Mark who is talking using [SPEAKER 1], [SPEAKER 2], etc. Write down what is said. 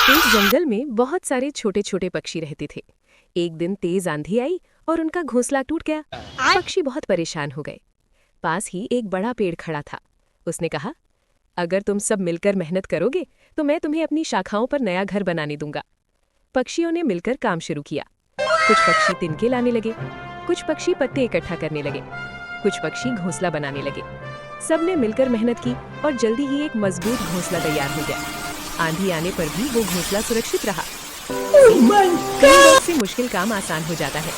[SPEAKER 1] एक जंगल में बहुत सारे छोटे छोटे पक्षी रहते थे। एक दिन तेज आंधी आई और उनका घोंसला टूट गया। पक्षी बहुत परेशान हो गए। पास ही एक बड़ा पेड़ खड़ा था। उसने कहा, अगर तुम सब मिलकर मेहनत करोगे तो मैं तुम्हें अपनी शाखाओं पर नया घर बनाने दूंगा। पक्षियों ने मिलकर काम शुरू किया। कुछ पक्षी तिनके लाने लगे, कुछ पक्षी पत्ते इकट्ठा करने लगे, कुछ पक्षी घोंसला बनाने लगे। सबने मिलकर मेहनत की और जल्दी ही एक मजबूत घोंसला तैयार हो गया। आंधी आने पर भी वो घोंसला सुरक्षित रहा। कई बार से मुश्किल काम आसान हो जाता है।